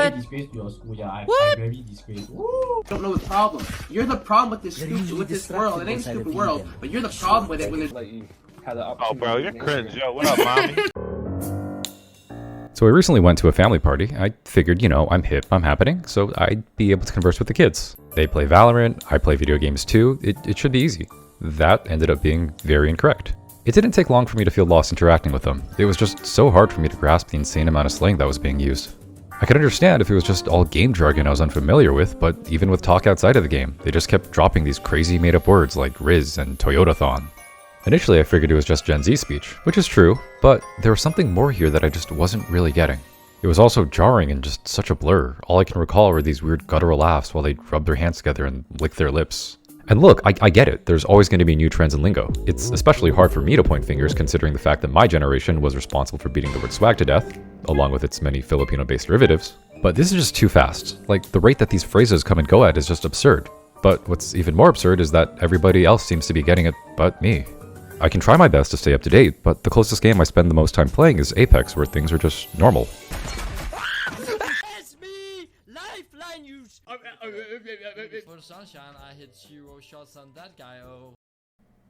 What? Disgrace to your school, yeah. What? I'm very disgraced. Woo! Don't know the problem. You're the problem with this world. It ain't stupid world, but you're the problem with it when there's Like you had the Oh, opportunity. bro, you're cringe. Yo, what up, mommy? So I recently went to a family party. I figured, you know, I'm hip, I'm happening, so I'd be able to converse with the kids. They play Valorant, I play video games too, it should be easy. That ended up being very incorrect. It didn't take long for me to feel lost interacting with them. It was just so hard for me to grasp the insane amount of slang that was being used. I could understand if it was just all game jargon I was unfamiliar with, but even with talk outside of the game, they just kept dropping these crazy made-up words like Riz and Toyotathon. Initially I figured it was just Gen Z speech, which is true, but there was something more here that I just wasn't really getting. It was also jarring and just such a blur. All I can recall were these weird guttural laughs while they'd rub their hands together and lick their lips. And look, I get it, there's always going to be new trends in lingo. It's especially hard for me to point fingers considering the fact that my generation was responsible for beating the word swag to death, along with its many Filipino-based derivatives. But this is just too fast. Like, the rate that these phrases come and go at is just absurd. But what's even more absurd is that everybody else seems to be getting it but me. I can try my best to stay up to date, but the closest game I spend the most time playing is Apex, where things are just normal. It's me! Lifeline use! For sunshine, I hit 0 shots on that guy, oh.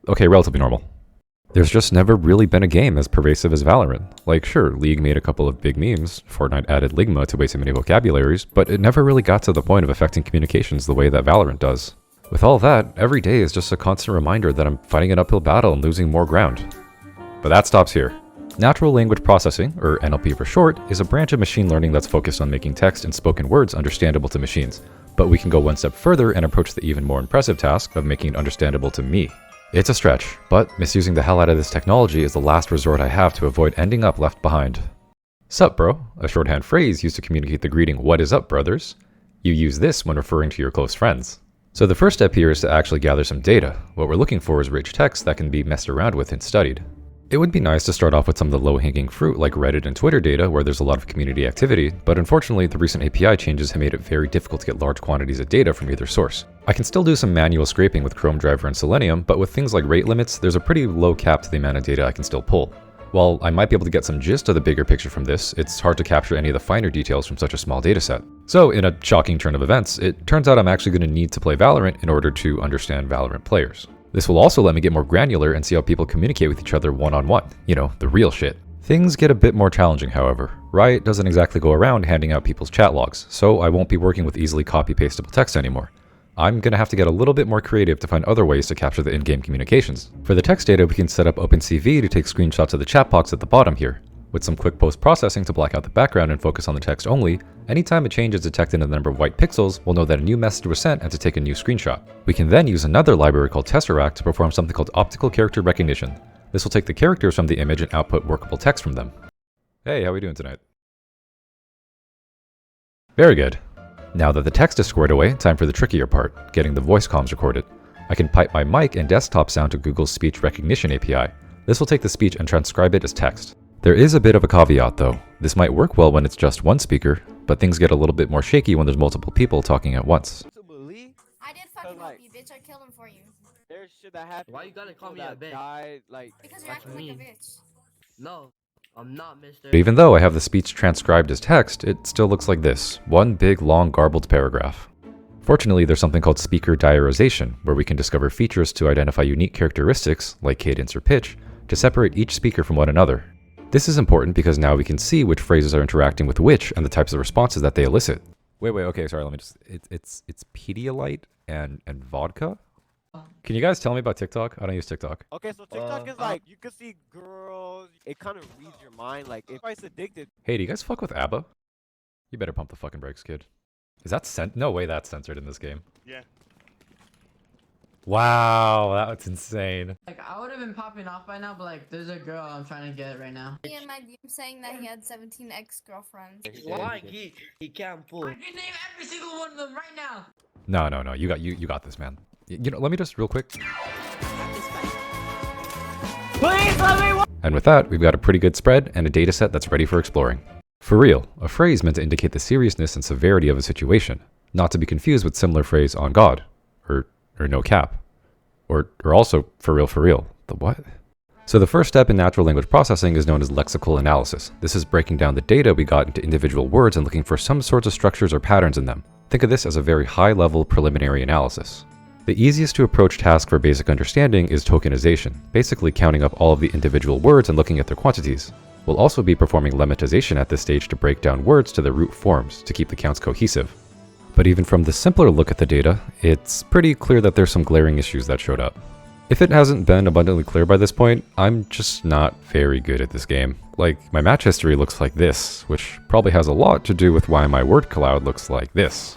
Okay, relatively normal. There's just never really been a game as pervasive as Valorant. Like, sure, League made a couple of big memes, Fortnite added Ligma to way too many vocabularies, but it never really got to the point of affecting communications the way that Valorant does. With all that, every day is just a constant reminder that I'm fighting an uphill battle and losing more ground. But that stops here. Natural language processing, or NLP for short, is a branch of machine learning that's focused on making text and spoken words understandable to machines. But we can go one step further and approach the even more impressive task of making it understandable to me. It's a stretch, but misusing the hell out of this technology is the last resort I have to avoid ending up left behind. Sup, bro? A shorthand phrase used to communicate the greeting, "What is up, brothers?" You use this when referring to your close friends. So the first step here is to actually gather some data. What we're looking for is rich text that can be messed around with and studied. It would be nice to start off with some of the low-hanging fruit like Reddit and Twitter data where there's a lot of community activity, but unfortunately the recent API changes have made it very difficult to get large quantities of data from either source. I can still do some manual scraping with Chrome Driver and Selenium, but with things like rate limits, there's a pretty low cap to the amount of data I can still pull. While I might be able to get some gist of the bigger picture from this, it's hard to capture any of the finer details from such a small dataset. So, in a shocking turn of events, it turns out I'm actually going to need to play Valorant in order to understand Valorant players. This will also let me get more granular and see how people communicate with each other one-on-one. You know, the real shit. Things get a bit more challenging, however. Riot doesn't exactly go around handing out people's chat logs, so I won't be working with easily copy-pastable text anymore. I'm going to have to get a little bit more creative to find other ways to capture the in-game communications. For the text data, we can set up OpenCV to take screenshots of the chat box at the bottom here. With some quick post-processing to black out the background and focus on the text only, anytime a change is detected in the number of white pixels, we'll know that a new message was sent and to take a new screenshot. We can then use another library called Tesseract to perform something called optical character recognition. This will take the characters from the image and output workable text from them. Hey, how are we doing tonight? Very good. Now that the text is squared away, time for the trickier part, getting the voice comms recorded. I can pipe my mic and desktop sound to Google's speech recognition API. This will take the speech and transcribe it as text. There is a bit of a caveat though. This might work well when it's just one speaker, but things get a little bit more shaky when there's multiple people talking at once. I did fucking help you, bitch. I killed him for you. There's shit that happened. Why you gotta call me a bitch? Died, like, Because you're acting like a bitch. No, I'm not, mister. Even though I have the speech transcribed as text, it still looks like this, one big long garbled paragraph. Fortunately, there's something called speaker diarization, where we can discover features to identify unique characteristics, like cadence or pitch, to separate each speaker from one another. This is important because now we can see which phrases are interacting with which and the types of responses that they elicit. Wait, okay, sorry, let me just, it's Pedialyte and vodka? Can you guys tell me about TikTok? I don't use TikTok. okay, so TikTok is like, you can see girls, it kind of reads your mind, like, if it's addicted. Hey, do you guys fuck with ABBA? You better pump the fucking brakes, kid. Is that no way that's censored in this game. Yeah. Wow, that's insane. Like, I would have been popping off by now, but like, there's a girl I'm trying to get right now. Me and my DM saying that he had 17 ex-girlfriends. Why? He can't pull. I can name every single one of them right now. No, you got this, man. You know, let me just real quick. Please let me. And with that, we've got a pretty good spread and a dataset that's ready for exploring. For real, a phrase meant to indicate the seriousness and severity of a situation, not to be confused with similar phrase on God, or no cap, or also for real. The what? So the first step in natural language processing is known as lexical analysis. This is breaking down the data we got into individual words and looking for some sorts of structures or patterns in them. Think of this as a very high-level preliminary analysis. The easiest to approach task for basic understanding is tokenization, basically counting up all of the individual words and looking at their quantities. We'll also be performing lemmatization at this stage to break down words to their root forms to keep the counts cohesive. But even from the simpler look at the data, it's pretty clear that there's some glaring issues that showed up. If it hasn't been abundantly clear by this point, I'm just not very good at this game. Like, my match history looks like this, which probably has a lot to do with why my word cloud looks like this.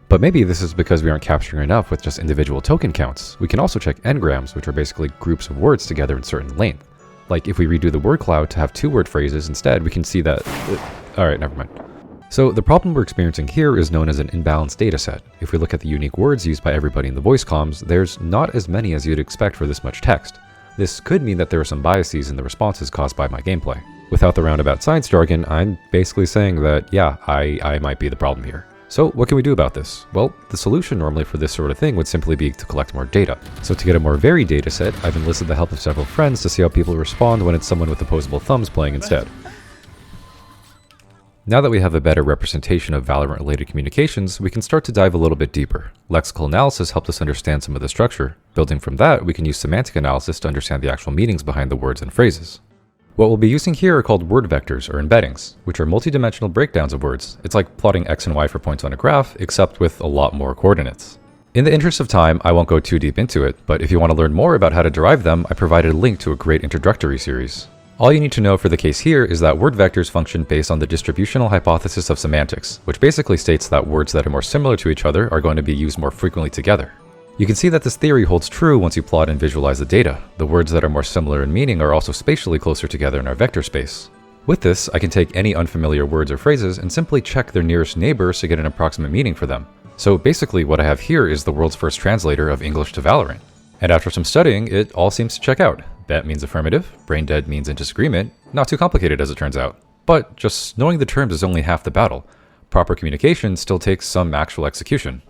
But maybe this is because we aren't capturing enough with just individual token counts. We can also check n-grams, which are basically groups of words together in certain length. Like, if we redo the word cloud to have 2-word phrases instead, we can see that... Alright, never mind. So the problem we're experiencing here is known as an imbalanced dataset. If we look at the unique words used by everybody in the voice comms, there's not as many as you'd expect for this much text. This could mean that there are some biases in the responses caused by my gameplay. Without the roundabout science jargon, I'm basically saying that, yeah, I might be the problem here. So what can we do about this? Well, the solution normally for this sort of thing would simply be to collect more data. So to get a more varied dataset, I've enlisted the help of several friends to see how people respond when it's someone with opposable thumbs playing instead. Now that we have a better representation of Valorant-related communications, we can start to dive a little bit deeper. Lexical analysis helped us understand some of the structure. Building from that, we can use semantic analysis to understand the actual meanings behind the words and phrases. What we'll be using here are called word vectors, or embeddings, which are multidimensional breakdowns of words. It's like plotting x and y for points on a graph, except with a lot more coordinates. In the interest of time, I won't go too deep into it, but if you want to learn more about how to derive them, I provided a link to a great introductory series. All you need to know for the case here is that word vectors function based on the distributional hypothesis of semantics, which basically states that words that are more similar to each other are going to be used more frequently together. You can see that this theory holds true once you plot and visualize the data. The words that are more similar in meaning are also spatially closer together in our vector space. With this, I can take any unfamiliar words or phrases and simply check their nearest neighbors to get an approximate meaning for them. So basically what I have here is the world's first translator of English to Valorant. And after some studying, it all seems to check out. Bet means affirmative, brain dead means in disagreement, not too complicated as it turns out. But just knowing the terms is only half the battle. Proper communication still takes some actual execution.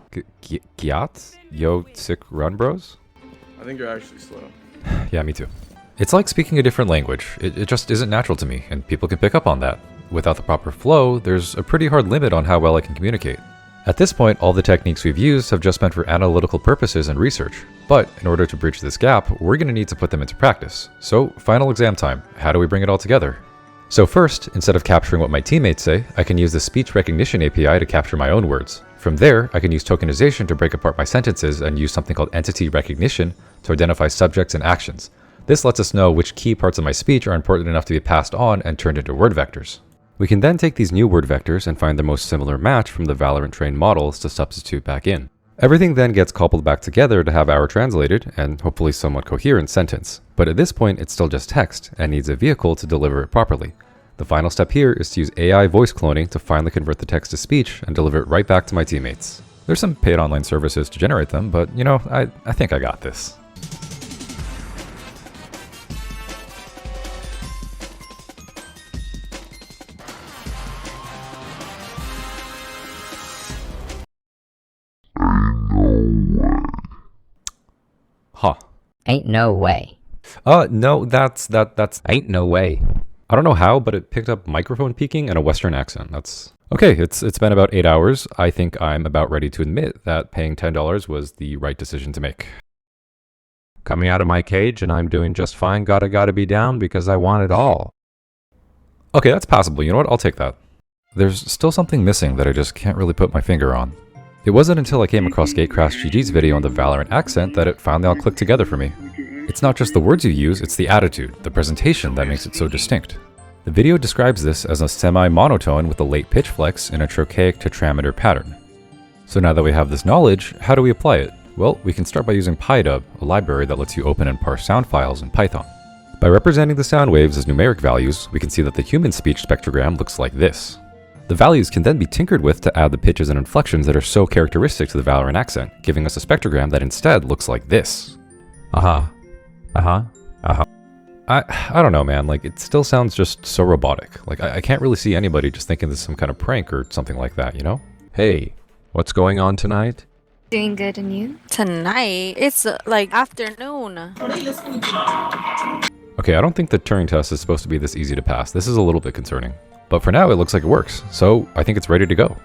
Gyat? Yo, sick run bros? I think you're actually slow. Yeah, me too. It's like speaking a different language. It just isn't natural to me, and people can pick up on that. Without the proper flow, there's a pretty hard limit on how well I can communicate. At this point, all the techniques we've used have just been for analytical purposes and research. But in order to bridge this gap, we're going to need to put them into practice. So, final exam time. How do we bring it all together? So first, instead of capturing what my teammates say, I can use the speech recognition API to capture my own words. From there, I can use tokenization to break apart my sentences and use something called entity recognition to identify subjects and actions. This lets us know which key parts of my speech are important enough to be passed on and turned into word vectors. We can then take these new word vectors and find the most similar match from the Valorant trained models to substitute back in. Everything then gets coupled back together to have our translated, and hopefully somewhat coherent sentence. But at this point, it's still just text, and needs a vehicle to deliver it properly. The final step here is to use AI voice cloning to finally convert the text to speech and deliver it right back to my teammates. There's some paid online services to generate them, but you know, I think I got this. Huh. Ain't no way. No, that's Ain't no way. I don't know how, but it picked up microphone peaking and a Western accent. That's okay. It's been about 8 hours. I think I'm about ready to admit that paying $10 was the right decision to make. Coming out of my cage and I'm doing just fine. Gotta be down because I want it all. Okay, that's passable. You know what? I'll take that. There's still something missing that I just can't really put my finger on. It wasn't until I came across Gatecrash GG's video on the Valorant accent that it finally all clicked together for me. It's not just the words you use, it's the attitude, the presentation that makes it so distinct. The video describes this as a semi-monotone with a late pitch flex in a trochaic tetrameter pattern. So now that we have this knowledge, how do we apply it? Well, we can start by using PyDub, a library that lets you open and parse sound files in Python. By representing the sound waves as numeric values, we can see that the human speech spectrogram looks like this. The values can then be tinkered with to add the pitches and inflections that are so characteristic to the Valorant accent, giving us a spectrogram that instead looks like this. I don't know, man, like, it still sounds just so robotic. Like, I can't really see anybody just thinking this is some kind of prank or something like that, you know? Hey, what's going on tonight? Doing good, and you? Tonight? It's like afternoon. Okay, I don't think the Turing test is supposed to be this easy to pass. This is a little bit concerning. But for now, it looks like it works, so I think it's ready to go.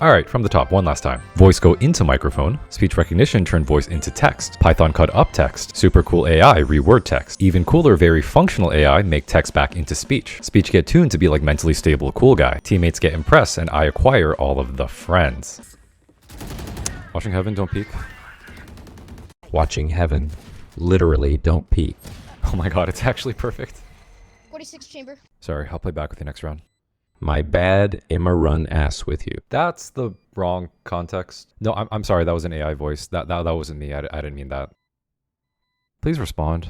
Alright, from the top, one last time. Voice go into microphone. Speech recognition turn voice into text. Python cut up text. Super cool AI reword text. Even cooler, very functional AI make text back into speech. Speech get tuned to be like mentally stable cool guy. Teammates get impressed and I acquire all of the friends. Watching heaven, don't peek. Watching heaven. Literally, don't peek. Oh my god, it's actually perfect. 46 chamber. Sorry, I'll play back with you next round. My bad, Emma run ass with you. That's the wrong context. No, I'm sorry, that was an AI voice. That wasn't me. I didn't mean that. Please respond.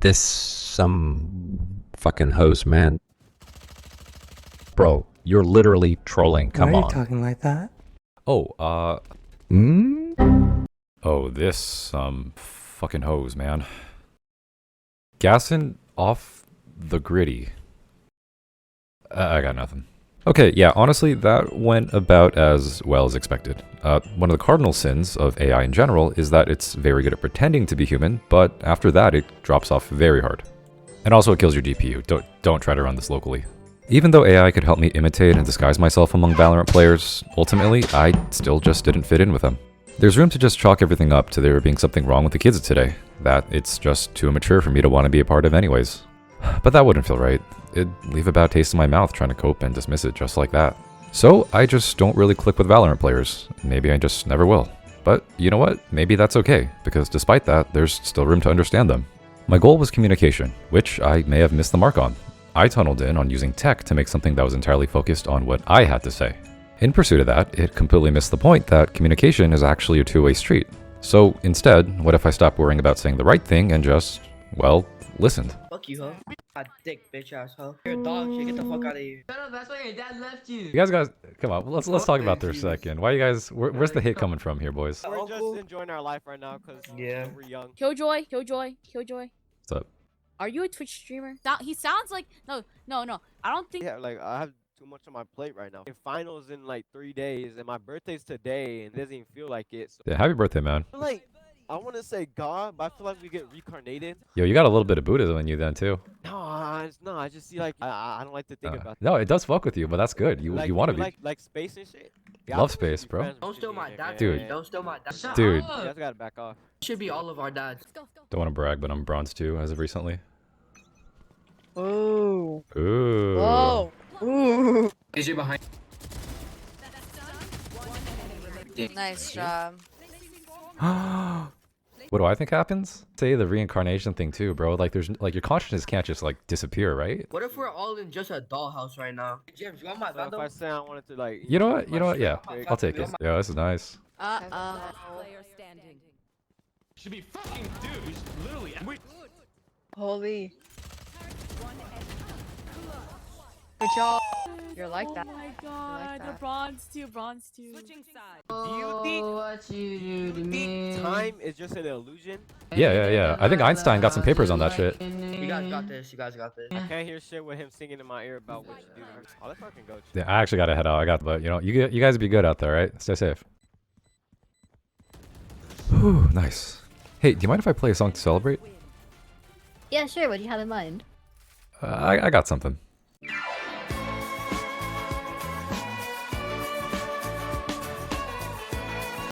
This some fucking hose, man. Bro, you're literally trolling. Come on. talking like that? Oh, Hmm? oh, this, fucking hose, man. Gassing off the gritty. I got nothing. Okay, yeah, honestly, that went about as well as expected. One of the cardinal sins of AI in general is that it's very good at pretending to be human, but after that, it drops off very hard. And also, it kills your GPU. Don't try to run this locally. Even though AI could help me imitate and disguise myself among Valorant players, ultimately, I still just didn't fit in with them. There's room to just chalk everything up to there being something wrong with the kids today, that it's just too immature for me to want to be a part of anyways. But that wouldn't feel right. It'd leave a bad taste in my mouth trying to cope and dismiss it just like that. So I just don't really click with Valorant players. Maybe I just never will. But you know what? Maybe that's okay, because despite that, there's still room to understand them. My goal was communication, which I may have missed the mark on. I tunneled in on using tech to make something that was entirely focused on what I had to say. In pursuit of that, it completely missed the point that communication is actually a two-way street. So instead, what if I stopped worrying about saying the right thing and just, well, listened? Fuck you, ho. Dick, bitch ass, ho. You're a dog shit. Get the fuck out of here. No, that's why your dad left you. You guys, come on, let's talk about this for a second. Why you guys, where's the hate coming from here, boys? We're just enjoying our life right now because we're young. Killjoy. What's up? Are you a Twitch streamer? He sounds like no. I don't think. Yeah, like I have too much on my plate right now. Finals in like 3 days, and my birthday's today, and it doesn't even feel like it. So Yeah, happy birthday, man. I feel like I want to say God, but I feel like we get reincarnated. Yo, you got a little bit of Buddhism in you then too. No, no, I just see like I don't like to think about. No, it does fuck with you, but that's good. You want to be. like space and shit. Love space, bro. Don't steal my dad. Dude. Don't steal my dad. Dude. You guys gotta back off. Should be all of our dads. Don't want to brag, but I'm bronze 2 as of recently. Ooh. Ooh. Whoa. Ooh. Is you behind? Nice job. What do I think happens? Say the reincarnation thing too, bro. Like there's like your consciousness can't just like disappear, right? What if we're all in just a dollhouse right now? James, you want my So if I say I wanted to like. You know what? You know what? Yeah, I'll take it. Yeah, this is nice. Should be fucking douche, literally. Holy. Good job. You're like that. Oh my god, the bronze 2. Switching sides. Do you think what you do to me? time is just an illusion? Yeah. I think Einstein got some papers on that shit. You guys got this. I can't hear shit with him singing in my ear about what you do to me. Oh, let's fucking go. Yeah, I actually gotta head out. But you know, you guys be good out there, right? Stay safe. Whew, nice. Hey, do you mind if I play a song to celebrate? Yeah, sure. What do you have in mind? I got something.